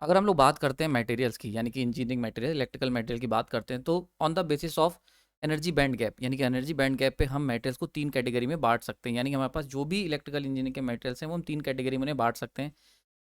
अगर हम लोग बात करते हैं मटेरियल्स की, यानी कि इंजीनियरिंग मटेरियल, इलेक्ट्रिकल मटेरियल की बात करते हैं, तो on the basis of energy band gap, यानी कि एनर्जी बैंड गैप पे हम मटेरियल्स को 3 कैटेगरी में बांट सकते हैं। यानी कि हमारे पास जो भी इलेक्ट्रिकल इंजीनियरिंग के मटेरियल्स हैं वो हम 3 कैटेगरी में उन्हें बांट सकते हैं।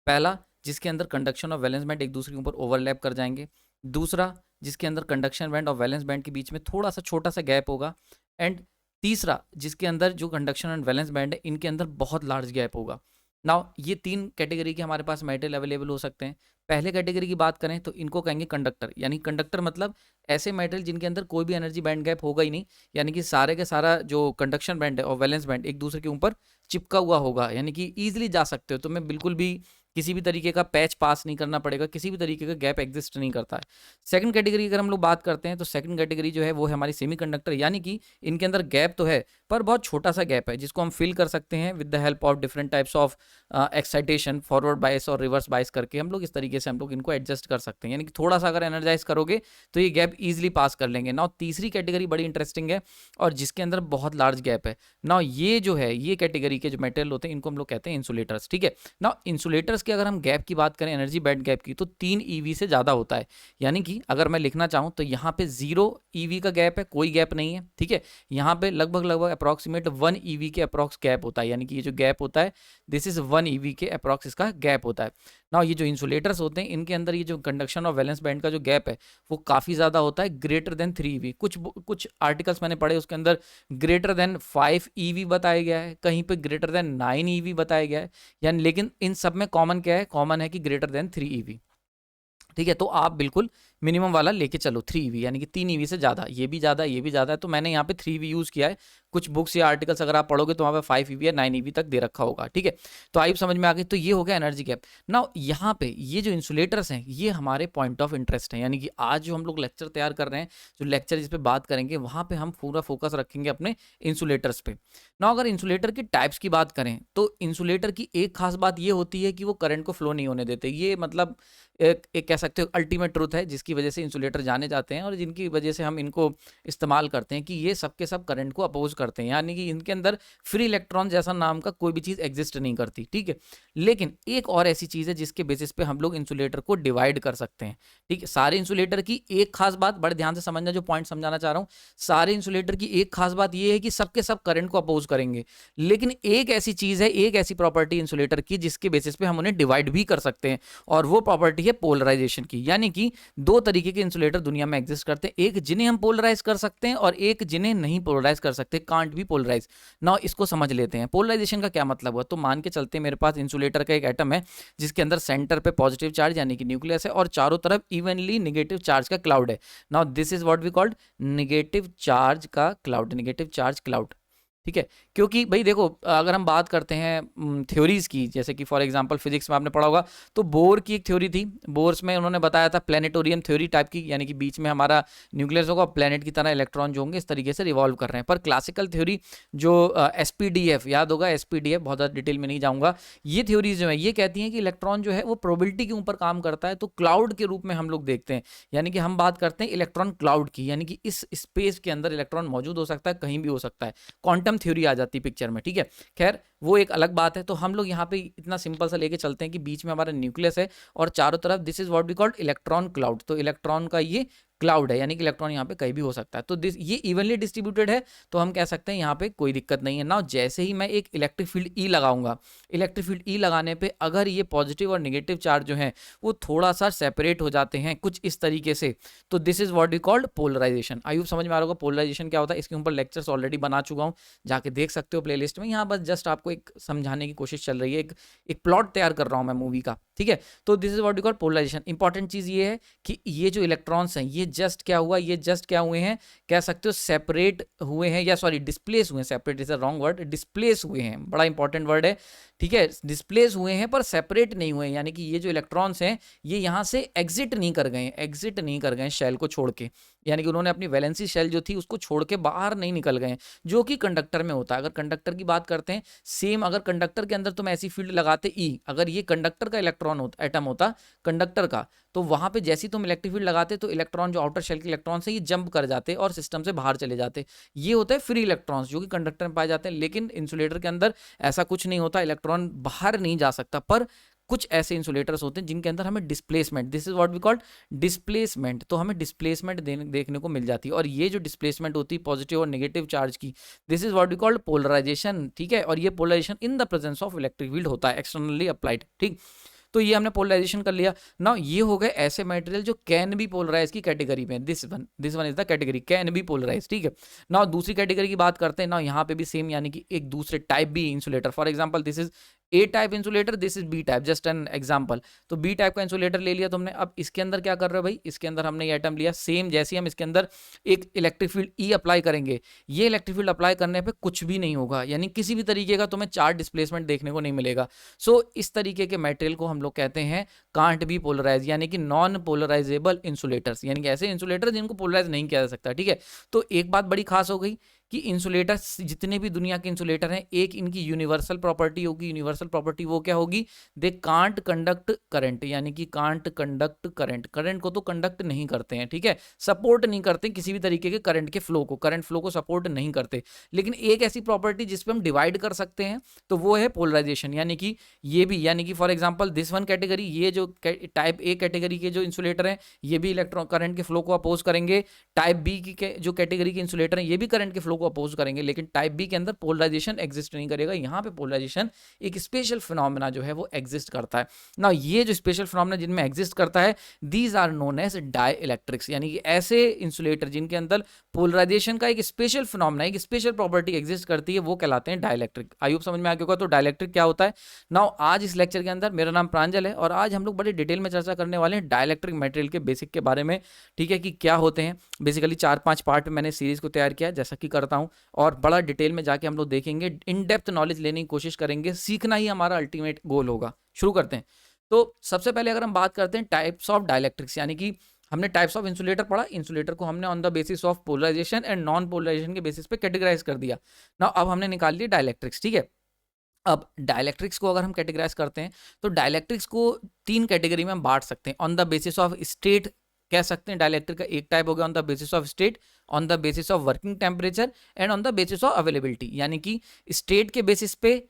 पहला, जिसके अंदर कंडक्शन और वैलेंस बैंड एक दूसरे के ऊपर ओवरलैप कर जाएंगे। दूसरा, जिसके अंदर कंडक्शन बैंड और वैलेंस बैंड के बीच में थोड़ा सा छोटा सा गैप होगा। एंड तीसरा, जिसके अंदर जो कंडक्शन एंड वैलेंस बैंड है इनके अंदर बहुत लार्ज गैप होगा। नाउ ये 3 कैटेगरी के हमारे पास मेटल अवेलेबल हो सकते हैं। पहले कैटेगरी की बात करें तो इनको कहेंगे कंडक्टर, यानी कंडक्टर मतलब ऐसे मेटल जिनके अंदर कोई भी एनर्जी बैंड गैप होगा ही नहीं, यानी कि सारे के सारा जो कंडक्शन बैंड है और वैलेंस बैंड एक दूसरे के ऊपर चिपका हुआ होगा, यानी कि ईजिली जा सकते हो, तो मैं बिल्कुल भी किसी भी तरीके का पैच पास नहीं करना पड़ेगा, किसी भी तरीके का गैप एग्जिस्ट नहीं करता है। सेकंड कैटेगरी अगर हम लोग बात करते हैं तो सेकंड कैटेगरी जो है वो है हमारी सेमीकंडक्टर, यानी कि इनके अंदर गैप तो है पर बहुत छोटा सा गैप है जिसको हम फिल कर सकते हैं with the help of different types of excitation, forward bias और रिवर्स बायस करके हम लोग इस तरीके से हम लोग इनको एडजस्ट कर सकते हैं, यानी कि थोड़ा सा अगर एनर्जाइज करोगे तो ये गैप ईजिली पास कर लेंगे। नाउ तीसरी कैटेगरी बड़ी इंटरेस्टिंग है और जिसके अंदर बहुत लार्ज गैप है। नाउ ये जो है ये कैटेगरी के जो मेटेरियल होते हैं इनको हम लोग कहते हैं इंसुलेटर्स। ठीक है, नाउ इंसुलेटर्स की अगर हम गैप की बात करें, एनर्जी बैंड गैप की, तो 3 ईवी से ज़्यादा होता है। यानी कि अगर मैं लिखना चाहूँ तो यहाँ पे 0 ईवी का गैप है, कोई गैप नहीं है। ठीक है, यहाँ पे लगभग लगभग अप्रॉक्सीमेट 1 ईवी के अप्रॉक्स गैप होता है, यानी कि ये जो गैप होता है दिस इज 1 ईवी के अप्रॉक्स इसका गैप होता है। ना ये जो इंसुलेटर्स होते हैं इनके अंदर ये जो कंडक्शन और वैलेंस बैंड का जो गैप है वो काफ़ी ज़्यादा होता है, ग्रेटर देन 3 ईवी। कुछ आर्टिकल्स मैंने पढ़े उसके अंदर ग्रेटर देन 5 ईवी बताया गया है, कहीं पे ग्रेटर देन 9 ईवी बताया गया है, यानी लेकिन इन सब में कॉमन क्या है, कॉमन है कि ग्रेटर देन 3 ईवी। ठीक है, तो आप बिल्कुल मिनिमम वाला लेके चलो 3 ईवी, यानी कि 3 ईवी से ज़्यादा, ये भी ज़्यादा ये भी ज़्यादा है, तो मैंने यहाँ पे 3 ईवी यूज़ किया है। कुछ बुक्स या आर्टिकल्स अगर आप पढ़ोगे तो वहाँ पे 5 ईवी या 9 ईवी तक दे रखा होगा। ठीक है, तो आई समझ में आ गई। तो ये हो गया एनर्जी गैप। नाउ यहाँ पे ये जो इंसुलेटर्स हैं ये हमारे पॉइंट ऑफ इंटरेस्ट हैं, यानी कि आज जो हम लोग लेक्चर तैयार कर रहे हैं, जो लेक्चर जिस पे बात करेंगे वहाँ पे हम पूरा फोकस रखेंगे अपने इंसुलेटर्स पे। नाउ अगर इंसुलेटर की टाइप्स की बात करें तो इंसुलेटर की एक खास बात ये होती है कि वो करंट को फ्लो नहीं होने देते। ये मतलब एक कह सकते हो अल्टीमेट ट्रूथ है जिसकी वजह से इंसुलेटर जाने जाते हैं और जिनकी वजह से हम इनको इस्तेमाल करते हैं, कि ये सब के सब करंट को अपोज करते हैं, यानी कि इनके अंदर फ्री इलेक्ट्रॉन जैसा नाम का कोई भी चीज़ एग्जिस्ट नहीं करती। ठीक है, लेकिन एक और ऐसी चीज़ है जिसके बेसिस पे हम लोग इंसुलेटर को डिवाइड कर सकते हैं। ठीक है, सारे इंसुलेटर की एक खास बात, बड़े ध्यान से समझना जो पॉइंट समझाना चाह रहा हूँ, सारे इंसुलेटर की एक खास बात ये है कि सबके सब करंट को अपोज करेंगे, लेकिन एक ऐसी चीज़ है, एक ऐसी प्रॉपर्टी इंसुलेटर की जिसके बेसिस पे हम उन्हें डिवाइड भी कर सकते हैं, और वो प्रॉपर्टी है पोलराइजेशन की। यानी कि दो तरीके के इंसुलेटर दुनिया में एग्जिस्ट करते हैं, एक जिन्हें हम पोलराइज कर सकते हैं और एक जिन्हें नहीं पोलराइज कर सकते, कांट बी पोलराइज। नाउ इसको समझ लेते हैं पोलराइजेशन का क्या मतलब हुआ। तो मान के चलते मेरे पास इंसुलेटर का एक एटम है जिसके अंदर सेंटर पे पॉजिटिव चार्ज यानी कि न्यूक्लियस है और चारों तरफ इवनली नेगेटिव चार्ज का क्लाउड है। Now this is what we called negative charge का क्लाउड, नेगेटिव चार्ज क्लाउड। ठीक है, क्योंकि भाई देखो अगर हम बात करते हैं थ्योरीज की, जैसे कि फॉर एग्जांपल फिजिक्स में आपने पढ़ा होगा, तो बोर की एक थ्योरी थी। बोर्स में उन्होंने बताया था प्लेनेटोरियम थ्योरी टाइप की, यानी कि बीच में हमारा न्यूक्लियस होगा, प्लेनेट की तरह इलेक्ट्रॉन जो होंगे इस तरीके से रिवॉल्व कर रहे हैं। पर क्लासिकल थ्योरी जो एसपीडीएफ, याद होगा एसपीडीएफ, बहुत ज़्यादा डिटेल में नहीं जाऊँगा, ये थ्योरीज जो है ये कहती हैं कि इलेक्ट्रॉन जो है वो प्रोबेबिलिटी के ऊपर काम करता है, तो क्लाउड के रूप में हम लोग देखते हैं। यानी कि हम बात करते हैं इलेक्ट्रॉन क्लाउड की, यानी कि इस स्पेस के अंदर इलेक्ट्रॉन मौजूद हो सकता है, कहीं भी हो सकता है, क्वांटम थ्योरी आ जाती है पिक्चर में। ठीक है, खैर वो एक अलग बात है। तो हम लोग यहाँ पे इतना सिंपल सा लेके चलते हैं कि बीच में हमारा न्यूक्लियस है और चारों तरफ this is what we called electron cloud. तो इलेक्ट्रॉन का ये क्लाउड है, यानी कि इलेक्ट्रॉन यहाँ पे कहीं भी हो सकता है। तो दिस ये इवनली डिस्ट्रीब्यूटेड है, तो हम कह सकते हैं यहाँ पे कोई दिक्कत नहीं है ना। जैसे ही मैं एक इलेक्ट्रिक फील्ड ई लगाऊंगा, इलेक्ट्रिक फील्ड ई लगाने पे अगर ये पॉजिटिव और नेगेटिव चार्ज जो है वो थोड़ा सा सेपरेट हो जाते हैं कुछ इस तरीके से, तो this is what we called polarization. आयु समझ में आ रहा होगा पोलराइजेशन क्या होता है, इसके ऊपर लेक्चर्स ऑलरेडी बना चुका हूँ, जाके देख सकते हो प्लेलिस्ट में। यहाँ बस जस्ट आपको एक समझाने की कोशिश चल रही है, एक प्लॉट तैयार कर रहा हूँ मैं मूवी का। ठीक है, तो this is what we call polarization. Important चीज ये है कि ये जो इलेक्ट्रॉन्स हैं ये जस्ट क्या हुआ, ये जस्ट क्या हुए हैं, कह सकते हो सेपरेट हुए हैं, या सॉरी डिस्प्लेस हुए हैं, separate is a wrong word, displace हुए हैं, बड़ा इंपॉर्टेंट वर्ड है। ठीक है, डिस्प्लेस हुए हैं पर सेपरेट नहीं हुए हैं, यानी कि ये जो इलेक्ट्रॉन्स हैं ये यहाँ से एग्जिट नहीं कर गए, एग्जिट नहीं कर गए शेल को छोड़ के, यानी कि उन्होंने अपनी वैलेंसी शेल जो थी उसको छोड़ के बाहर नहीं निकल गए, जो कि कंडक्टर में होता है। अगर कंडक्टर की बात करते हैं, सेम अगर कंडक्टर के अंदर तुम ऐसी फील्ड लगाते ई, अगर ये कंडक्टर का इलेक्ट्रॉन होता, एटम होता कंडक्टर का, तो वहां पे जैसे ही तुम इलेक्ट्रिक फील्ड लगाते तो इलेक्ट्रॉन जो आउटर शेल के इलेक्ट्रॉन से ये जंप कर जाते और सिस्टम से बाहर चले जाते। ये होता है फ्री इलेक्ट्रॉन्स जो कि कंडक्टर में पाए जाते हैं, लेकिन इंसुलेटर के अंदर ऐसा कुछ नहीं होता, इलेक्ट्रॉन बाहर नहीं जा सकता। पर कुछ ऐसे इंसुलेटर्स होते हैं जिनके अंदर हमें displacement, this is what we called displacement, तो हमें डिस्प्लेसमेंट देखने को मिल जाती है। और ये जो डिस्प्लेसमेंट होती है पॉजिटिव और नेगेटिव चार्ज की, this is what we called polarization, ठीक है। और ये polarization in the presence of electric field होता है एक्सटर्नली अप्लाइड, ठीक। तो ये हमने पोलराइजेशन कर लिया। नाउ ये हो गए ऐसे मटेरियल जो कैन बी पोलराइज की कैटेगरी में, this one is the category can be polarize, ठीक है। नाउ दूसरी कैटेगरी की बात करते हैं। नाउ यहाँ पे भी सेम, यानी कि एक दूसरे type B insulator, for example this is A type insulator, this is B type, just an example. तो बी टाइप का इंसुलेटर ले लिया तुमने। अब इसके अंदर क्या कर रहे हो भाई, इसके अंदर हमने ये आइटम लिया, सेम जैसे हम इसके अंदर एक इलेक्ट्रिक फील्ड ई अप्लाई करेंगे, ये इलेक्ट्रिक फील्ड अप्लाई करने पे कुछ भी नहीं होगा, यानी किसी भी तरीके का तुम्हें चार्ज डिस्प्लेसमेंट देखने को नहीं मिलेगा। सो इस तरीके के मटेरियल को हम लोग कहते हैं कांट बी पोलराइज, यानी कि नॉन पोलराइजेबल इंसुलेटर्स, यानी कि ऐसे इंसुलेटर जिनको पोलराइज नहीं किया जा सकता, ठीक है। तो एक बात बड़ी खास हो गई कि इंसुलेटर, जितने भी दुनिया के इंसुलेटर हैं, एक इनकी यूनिवर्सल प्रॉपर्टी होगी। यूनिवर्सल प्रॉपर्टी वो क्या होगी, दे कांट कंडक्ट करंट, यानी कि कांट कंडक्ट करंट, करंट को तो कंडक्ट नहीं करते हैं, ठीक है, सपोर्ट नहीं करते किसी भी तरीके के करंट के फ्लो को, करंट फ्लो को सपोर्ट नहीं करते। लेकिन एक ऐसी प्रॉपर्टी जिसपे हम डिवाइड कर सकते हैं, तो वो है पोलराइजेशन, यानी कि ये भी, यानी कि for example this one category, ये जो टाइप ए कैटेगरी के जो इंसुलेटर हैं, ये भी इलेक्ट्रॉन करंट के फ्लो को अपोज करेंगे। टाइप बी की जो कैटेगरी के इंसुलेटर हैं, ये भी करंट के फ्लो को अपोज करेंगे। लेकिन टाइप बी के अंदर पोलराइजेशन एग्जिस्ट नहीं करेगा। यहाँ पे पोलराइजेशन एक स्पेशल फिनोमेना जो है वो एग्जिस्ट करता है ना। ये जो स्पेशल फिनोमेना जिनमें एग्जिस्ट करता है, these are known as dielectrics, यानी कि ऐसे इंसुलेटर जिनके अंदर पोलराइजेशन का एक स्पेशल फिनोमेना, एक स्पेशल प्रॉपर्टी एग्जिस्ट करती है, वो कहलाते हैं डाइलेक्ट्रिक। आई होप समझ में आ गया होगा। तो डाइलेक्ट्रिक क्या होता है। नाउ आज इस लेक्चर के अंदर, मेरा नाम प्रांजल है और आज हम लोग बड़े डिटेल में चर्चा करने वाले हैं डाइलेक्ट्रिक मटेरियल के बेसिक के बारे में, ठीक है, कि क्या होते हैं। बेसिकली 4-5 पार्ट में मैंने सीरीज को तैयार किया है, जैसा कि करता हूं, और बड़ा डिटेल में जाके हम लोग देखेंगे, इन डेप्थ नॉलेज लेने की कोशिश करेंगे, सीखना ही हमारा अल्टीमेट गोल होगा। शुरू करते हैं। तो सबसे पहले अगर हम बात करते हैं टाइप्स ऑफ डाइलेक्ट्रिक्स, यानी कि हमने टाइप्स ऑफ इंसुलेटर पढ़ा, इंसुलेटर को हमने on the basis of polarization and non polarization के बेसिस पे कैटेगराइज कर दिया ना। अब हमने निकाल लिया डाइलेक्ट्रिक्स, ठीक है। अब डाइलेक्ट्रिक्स को अगर हम कैटेगराइज करते हैं, तो डाइलेक्ट्रिक्स को 3 कैटेगरी में हम बांट सकते हैं। On the basis of state कह सकते हैं, डाइलेक्ट्रिक का एक टाइप हो गया on the basis of state, on the basis of working temperature and on the basis of availability, यानी कि स्टेट के बेसिस पे,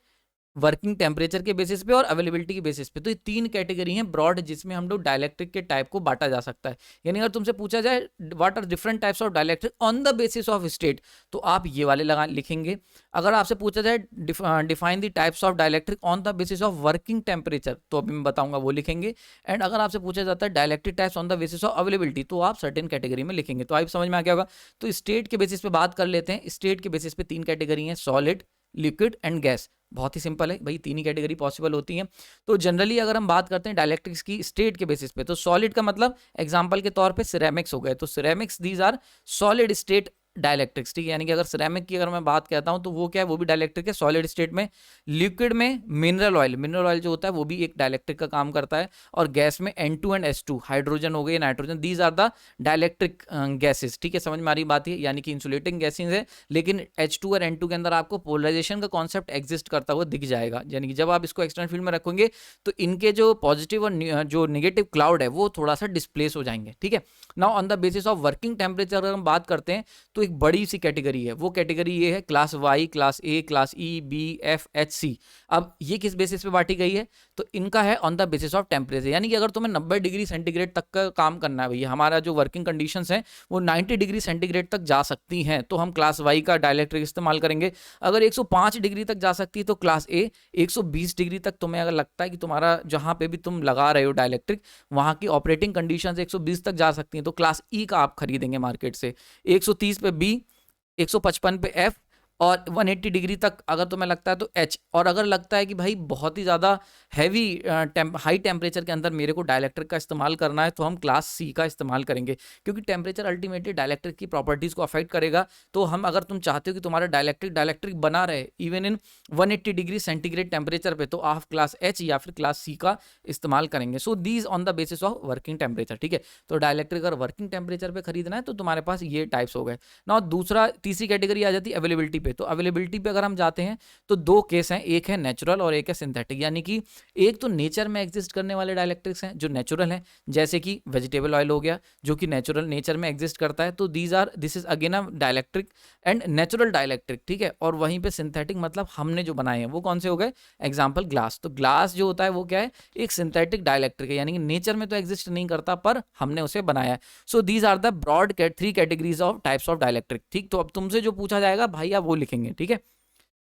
वर्किंग टेम्परेचर के बेसिस पे और अवेलेबिलिटी के बेसिस पे। तो ये 3 कैटेगरी हैं ब्रॉड, जिसमें हम लोग डाइलेक्ट्रिक के टाइप को बांटा जा सकता है। यानी अगर तुमसे पूछा जाए what are different types of dielectric on the basis of state, तो आप ये वाले लिखेंगे। अगर आपसे पूछा जाए define the types of dielectric on the basis of working temperature, तो अभी मैं बताऊंगा, वो लिखेंगे। एंड अगर आपसे पूछा जाता है dielectric types on the basis of availability, तो आप सर्टेन कैटेगरी में लिखेंगे। तो आप समझ में आ गया होगा। तो स्टेट के बेसिस पे बात कर लेते हैं। स्टेट के बेसिस पे 3 कैटेगरी हैं, सॉलिड, लिक्विड एंड गैस। बहुत ही सिंपल है भाई, 3 ही कैटेगरी पॉसिबल होती हैं। तो जनरली अगर हम बात करते हैं डाइलेक्ट्रिक्स की स्टेट के बेसिस पे, तो सॉलिड का मतलब एग्जांपल के तौर पे सिरेमिक्स हो गए। तो ceramics these are solid state dielectrics, ठीक है। यानी कि अगर सिरेमिक की अगर मैं बात कहता हूं, तो वो क्या है, वो भी डाइलेक्ट्रिक है सॉलिड स्टेट में। लिक्विड में मिनरल ऑयल जो होता है वो भी एक डाइलेक्ट्रिक का काम करता है। और गैस में N2 एंड S2, हाइड्रोजन हो गई, nitrogen, these are the dielectric gases, ठीक है। समझ में आ रही बात है, यानी कि इंसुलेटिंग गैसेस है, लेकिन H2 और N2 के अंदर आपको पोलराइजेशन का कॉन्सेप्ट एग्जिस्ट करता हुआ दिख जाएगा। यानी कि जब आप इसको एक्सटर्नल फील्ड में रखेंगे, तो इनके जो पॉजिटिव और जो निगेटिव क्लाउड है वो थोड़ा सा डिस्प्लेस हो जाएंगे, ठीक है। Now on the basis of working temperature अगर हम बात करते हैं, तो एक बड़ी सी कैटेगरी है। वो कैटेगरी ये है class Y, class A, class E, B, F, H, C. अब ये किस बेसिस पे बांटी गई है, तो इनका है on the basis of temperature. यानी कि अगर तुम्हें 90 डिग्री सेंटीग्रेड तक का काम करना है भैया, हमारा जो वर्किंग कंडीशंस हैं वो 90 डिग्री सेंटीग्रेड तक जा सकती हैं, तो हम क्लास वाई का डाइलेक्ट्रिक इस्तेमाल करेंगे। अगर 105 डिग्री तक जा सकती है तो क्लास ए, 120 डिग्री तक तुम्हें अगर लगता है कि तुम्हारा जहां पे भी तुम लगा रहे हो डाइलेक्ट्रिक, वहां की ऑपरेटिंग कंडीशंस 120 तक जा सकती हैं, तो क्लास ई का आप खरीदेंगे मार्केट से। 130 पे बी, 155 पे एफ, और 180 डिग्री तक अगर तुम्हें लगता है तो एच। और अगर लगता है कि भाई बहुत ही ज़्यादा हैवी हाई टेम्परेचर के अंदर मेरे को डाइलेक्ट्रिक का इस्तेमाल करना है, तो हम क्लास सी का इस्तेमाल करेंगे, क्योंकि टेम्परेचर अल्टीमेटली डाइलेक्ट्रिक की प्रॉपर्टीज़ को अफेक्ट करेगा। तो हम, अगर तुम चाहते हो कि तुम्हारा डाइलेक्ट्रिक बना रहे even in 180 degree centigrade temperature पे, तो आप क्लास एच या फिर क्लास सी का इस्तेमाल करेंगे। So these on the basis of working temperature, ठीक है। तो डाइलेक्ट्रिक अगर वर्किंग टेम्परेचर पे खरीदना है, तो तुम्हारे पास ये टाइप्स हो गए ना। तीसरी कैटेगरी आ जाती है अवेलेबिलिटी पे। तो अवेलेबिलिटी पे अगर हम जाते हैं तो दो केस हैं, एक है नेचुरल और एक है सिंथेटिक। यानी कि एक तो नेचर में एग्जिस्ट करने वाले डाइलेक्ट्रिक्स हैं जो नेचुरल हैं, जैसे कि वेजिटेबल ऑयल हो गया जो कि नेचुरल नेचर में एग्जिस्ट करता है, तो this is again a dielectric and natural dielectric, ठीक है। और वहीं पे सिंथेटिक मतलब हमने जो बनाए हैं वो कौन से हो गए, एग्जाम्पल ग्लास। तो ग्लास जो होता है वो क्या है, एक सिंथेटिक डाइलेक्ट्रिक है, यानी कि नेचर में तो एग्जिस्ट नहीं करता पर हमने उसे बनाया है। So these are the broad three categories of types of dielectric, ठीक। तो अब तुमसे जो पूछा जाएगा भाई आप वो लिखेंगे, ठीक है।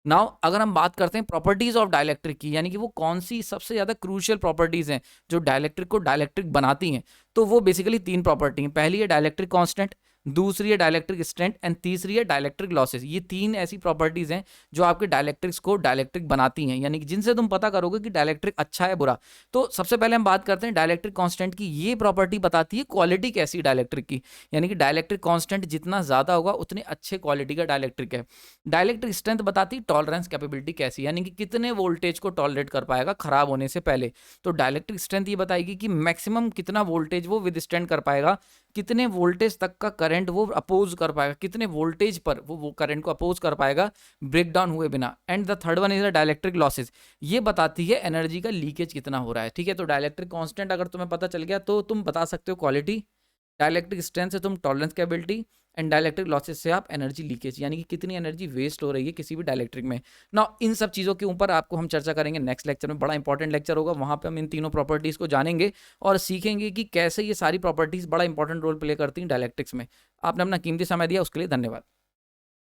नाउ अगर हम बात करते हैं प्रॉपर्टीज ऑफ डाइलेक्ट्रिक की, यानी कि वो कौन सी सबसे ज्यादा क्रूशियल प्रॉपर्टीज हैं जो डाइलेक्ट्रिक को डाइलेक्ट्रिक बनाती हैं, तो वो बेसिकली तीन प्रॉपर्टी हैं। पहली है डाइलेक्ट्रिक कांस्टेंट, दूसरी है डाइलेक्ट्रिक स्ट्रेंथ एंड तीसरी है डाइलेक्ट्रिक लॉसेस। ये तीन ऐसी प्रॉपर्टीज हैं जो आपके डाइलेक्ट्रिक्स को डाइलेक्ट्रिक बनाती हैं, यानी कि जिनसे तुम पता करोगे कि डाइलेक्ट्रिक अच्छा है बुरा। तो सबसे पहले हम बात करते हैं डाइलेक्ट्रिक कांस्टेंट की। ये प्रॉपर्टी बताती है क्वालिटी कैसी है डाइलेक्ट्रिक की, यानी कि डाइलेक्ट्रिक कांस्टेंट जितना ज्यादा होगा उतने अच्छे क्वालिटी का डाइलेक्ट्रिक है। डाइलेक्ट्रिक स्ट्रेंथ बताती है टॉलरेंस कैपेबिलिटी कैसी, यानी कि कितने वोल्टेज को टॉलरेट कर पाएगा खराब होने से पहले। तो डाइलेक्ट्रिक स्ट्रेंथ ये बताएगी कि मैक्सिमम कितना वोल्टेज वो विदस्टैंड कर पाएगा, कितने वोल्टेज तक का करंट वो अपोज कर पाएगा, कितने वोल्टेज पर वो करंट को अपोज कर पाएगा ब्रेक डाउन हुए बिना। And the third one is the dielectric losses, ये बताती है एनर्जी का लीकेज कितना हो रहा है, ठीक है। तो डाइलेक्ट्रिक कांस्टेंट अगर तुम्हें पता चल गया तो तुम बता सकते हो क्वालिटी, डाइलेक्ट्रिक स्ट्रेंथ से तुम tolerance capability, and dielectric losses से आप एनर्जी लीकेज, यानी कि कितनी एनर्जी वेस्ट हो रही है किसी भी डाइलेक्ट्रिक में। ना इन सब चीज़ों के ऊपर आपको हम चर्चा करेंगे नेक्स्ट लेक्चर में, बड़ा इंपॉर्टेंट लेक्चर होगा, वहाँ पे हम इन तीनों प्रॉपर्टीज़ को जानेंगे और सीखेंगे कि कैसे ये सारी प्रॉपर्टीज़ बड़ा इंपॉर्टेंट रोल प्ले करती हैं डाइलेक्ट्रिक्स में। आपने अपना कीमती समय दिया उसके लिए धन्यवाद।